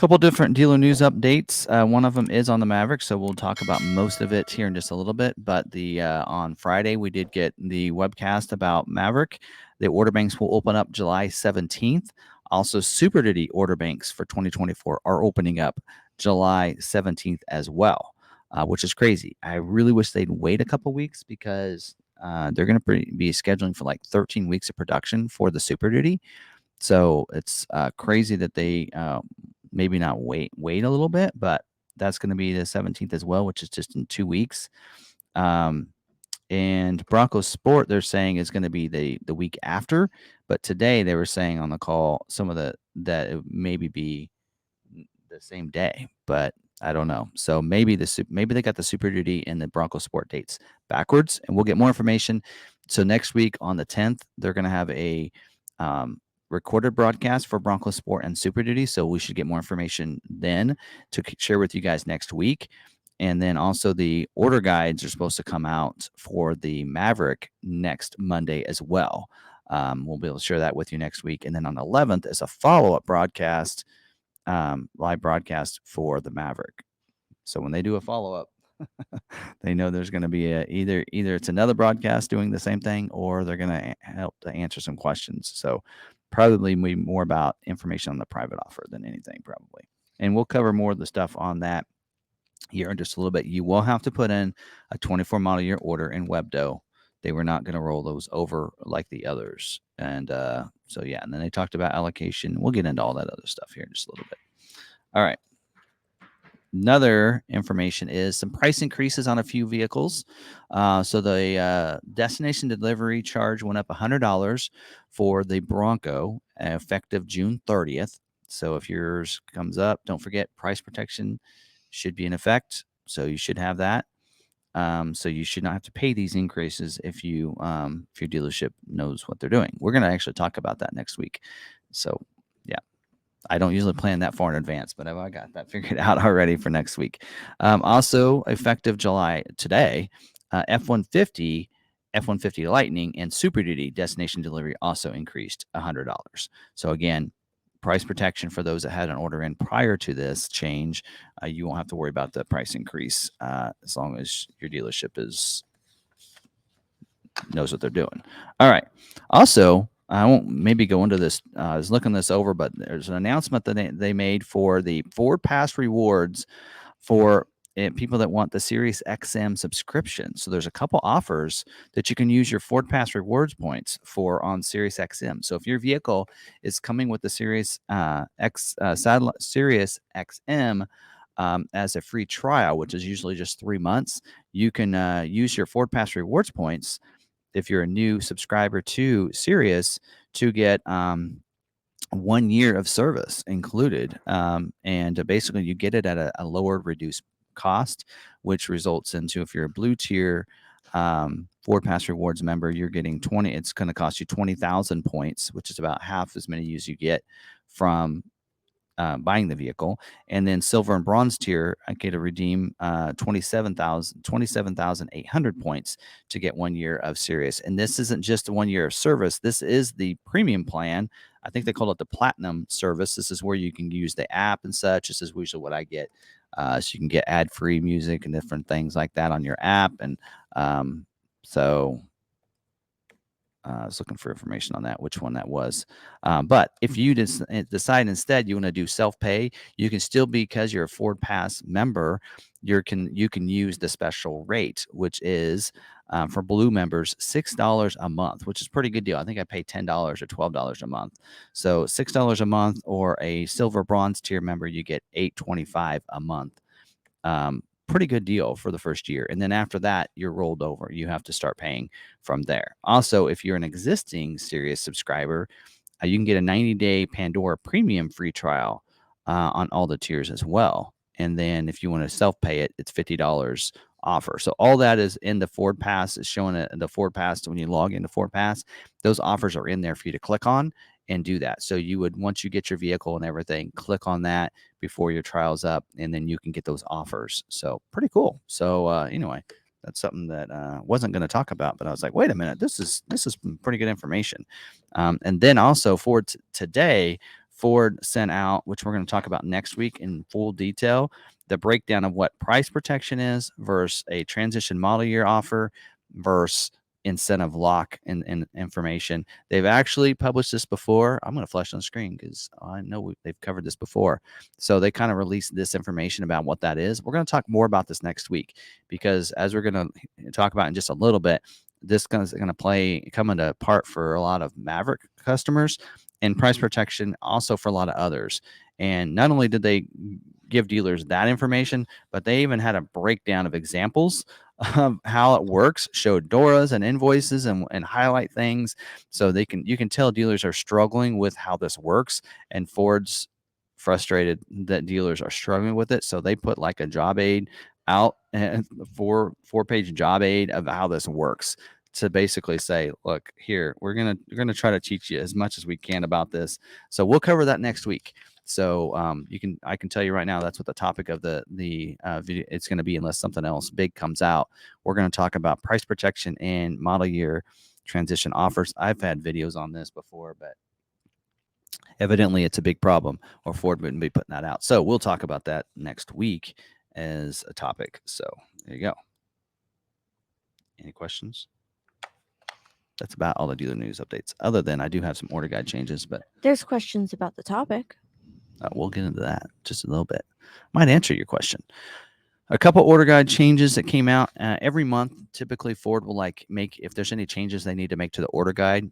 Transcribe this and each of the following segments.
Couple different dealer news updates. One of them is on the Maverick, so we'll talk about most of it here in just a little bit. But the on Friday we did get the webcast about Maverick. The order banks will open up July 17th. Also, Super Duty order banks for 2024 are opening up July 17th as well, which is crazy. I really wish they'd wait a couple weeks because they're going to be scheduling for like 13 weeks of production for the Super Duty. So it's crazy that they maybe not wait a little bit, but that's going to be the 17th as well, which is just in 2 weeks. And Broncos Sport, they're saying is going to be the week after, but today they were saying on the call that it maybe be the same day, but I don't know. So maybe they got the Super Duty and the Broncos Sport dates backwards, and we'll get more information. So next week on the 10th, they're going to have a recorded broadcast for Broncos Sport and Super Duty. So we should get more information then to share with you guys next week. And then also the order guides are supposed to come out for the Maverick next Monday as well. We'll be able to share that with you next week. And then on the 11th is a follow-up broadcast, live broadcast for the Maverick. So when they do a follow-up, they know there's going to be either it's another broadcast doing the same thing, or they're going to help to answer some questions. So probably more about information on the private offer than anything, probably. And we'll cover more of the stuff on that here in just a little bit. You will have to put in a 24 model year order in Webdo. They were not going to roll those over like the others. And so, yeah. And then they talked about allocation. We'll get into all that other stuff here in just a little bit. All right. Another information is some price increases on a few vehicles. So the destination delivery charge went up $100 for the Bronco effective June 30th. So if yours comes up, don't forget price protection should be in effect. So you should have that. So you should not have to pay these increases if your dealership knows what they're doing. We're going to actually talk about that next week. So yeah. I don't usually plan that far in advance, but I got that figured out already for next week. Also, effective July today, F-150 Lightning and Super Duty destination delivery also increased $100. So again, price protection for those that had an order in prior to this change. You won't have to worry about the price increase as long as your dealership knows what they're doing. All right. Also, I won't maybe go into this. I was looking this over, but there's an announcement that they made for the Ford Pass rewards for people that want the Sirius XM subscription. So there's a couple offers that you can use your Ford Pass rewards points for on Sirius XM. So if your vehicle is coming with the Sirius Sirius XM as a free trial, which is usually just 3 months, you can use your Ford Pass rewards points if you're a new subscriber to Sirius to get 1 year of service included. And basically you get it at a lower reduced cost, which results into, if you're a blue tier Ford Pass Rewards member, you're getting it's going to cost you 20,000 points, which is about half as many as you get from buying the vehicle. And then silver and bronze tier, I get to redeem 27,800 points to get 1 year of Sirius. And this isn't just 1 year of service. This is the premium plan. I think they call it the platinum service. This is where you can use the app and such. This is usually what I get. So you can get ad-free music and different things like that on your app. And so I was looking for information on that, which one that was. But if you decide instead you want to do self-pay, you can still, because you're a Ford Pass member, you can use the special rate, which is for blue members, $6 a month, which is a pretty good deal. I think I pay $10 or $12 a month. So $6 a month, or a silver bronze tier member, you get $8.25 a month. Pretty good deal for the first year. And then after that, you're rolled over. You have to start paying from there. Also, if you're an existing Sirius subscriber, you can get a 90-day Pandora premium free trial on all the tiers as well. And then if you want to self-pay it, it's $50 offer. So all that is in the Ford Pass. Is showing it in the Ford Pass. When you log into Ford Pass, those offers are in there for you to click on and do that. So you would, once you get your vehicle and everything, click on that before your trial's up, and then you can get those offers. So pretty cool. So anyway, that's something that wasn't going to talk about, but I was like, wait a minute, this is pretty good information. And then also for today, Ford sent out, which we're going to talk about next week in full detail, the breakdown of what price protection is versus a transition model year offer versus incentive lock and information. They've actually published this before. I'm going to flash on the screen because I know they've covered this before. So they kind of released this information about what that is. We're going to talk more about this next week because as we're going to talk about in just a little bit, this is going to come into part for a lot of Maverick customers and price protection also for a lot of others. And not only did they give dealers that information, but they even had a breakdown of examples of how it works, showed DORAs and invoices and highlight things. So you can tell dealers are struggling with how this works, and Ford's frustrated that dealers are struggling with it. So they put like a job aid out, and four-page job aid of how this works, to basically say, look, here, we're gonna try to teach you as much as we can about this. So we'll cover that next week. So I can tell you right now, that's what the topic of the video it's going to be, unless something else big comes out. We're going to talk about price protection and model year transition offers. I've had videos on this before, but evidently it's a big problem, or Ford wouldn't be putting that out. So we'll talk about that next week as a topic. So there you go. Any questions? That's about all the dealer news updates. Other than I do have some order guide changes, but There's questions about the topic. we'll get into that just a little bit. Might answer your question. A couple order guide changes that came out every month. Typically, Ford will make, if there's any changes they need to make to the order guide,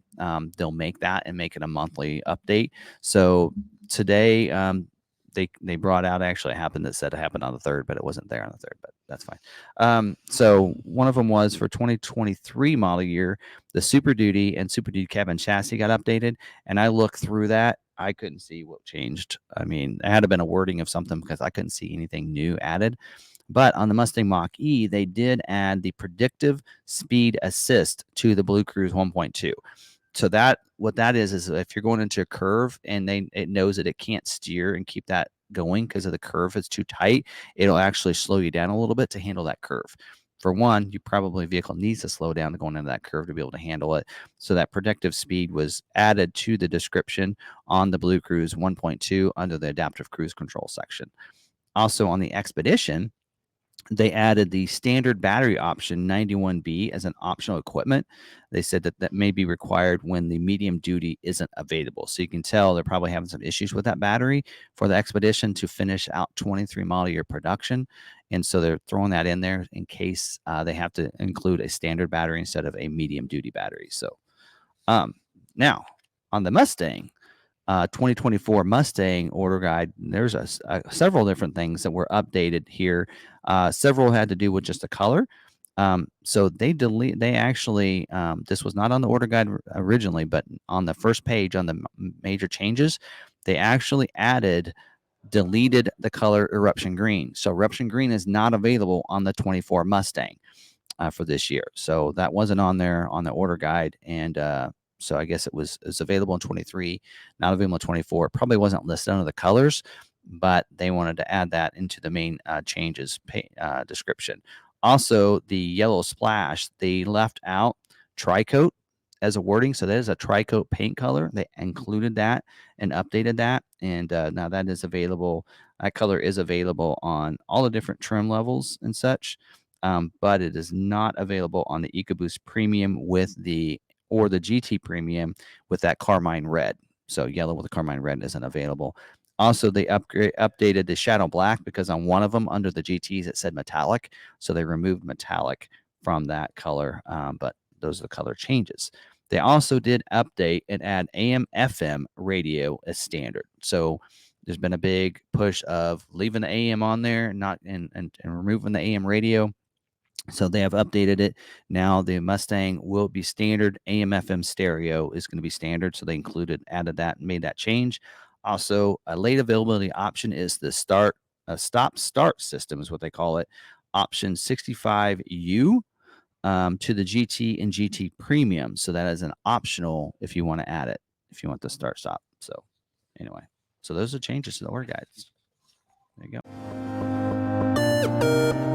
they'll make that and make it a monthly update. So today, they brought out, actually happened, that said it happened on the 3rd, but it wasn't there on the 3rd, but that's fine. So one of them was for 2023 model year, the Super Duty and Super Duty cabin chassis got updated, and I looked through that. I couldn't see what changed. I mean, it had to been a wording of something because I couldn't see anything new added. But on the Mustang Mach-E, they did add the predictive speed assist to the Blue Cruise 1.2. So what that is if you're going into a curve and it knows that it can't steer and keep that going because of the curve, it's too tight, it'll actually slow you down a little bit to handle that curve. For one, vehicle needs to slow down to go into that curve to be able to handle it. So that predictive speed was added to the description on the Blue Cruise 1.2 under the adaptive cruise control section. Also on the Expedition, they added the standard battery option 91B as an optional equipment. They said that may be required when the medium duty isn't available. So you can tell they're probably having some issues with that battery for the Expedition to finish out 23 model year production. And so they're throwing that in there in case they have to include a standard battery instead of a medium duty battery. So now on the Mustang, 2024 Mustang order guide, there's several different things that were updated here. Several had to do with just the color. So they actually, this was not on the order guide originally, but on the first page on the major changes, they actually deleted the color Eruption Green. So Eruption Green is not available on the 24 Mustang for this year. So that wasn't on there on the order guide. And so I guess it's available in 23, not available in 24. It probably wasn't listed under the colors, but they wanted to add that into the main changes description. Also, the yellow splash, they left out tri-coat as a wording. So that is a tri-coat paint color. They included that and updated that. And now that is available. That color is available on all the different trim levels and such. But it is not available on the EcoBoost Premium or the GT Premium with that carmine red. So yellow with the carmine red isn't available. Also, they updated the shadow black because on one of them under the GTs it said metallic, so they removed metallic from that color. But those are the color changes. They also did update and add AM/FM radio as standard. So there's been a big push of leaving the AM on there, not and removing the AM radio. So they have updated it. Now the Mustang will be standard. AM/FM stereo is going to be standard. So they added that and made that change. Also, a late availability option is the stop-start system is what they call it. Option 65U to the GT and GT Premium. So that is an optional if you want to add it, if you want the start-stop. So anyway, so those are changes to the order guides. There you go.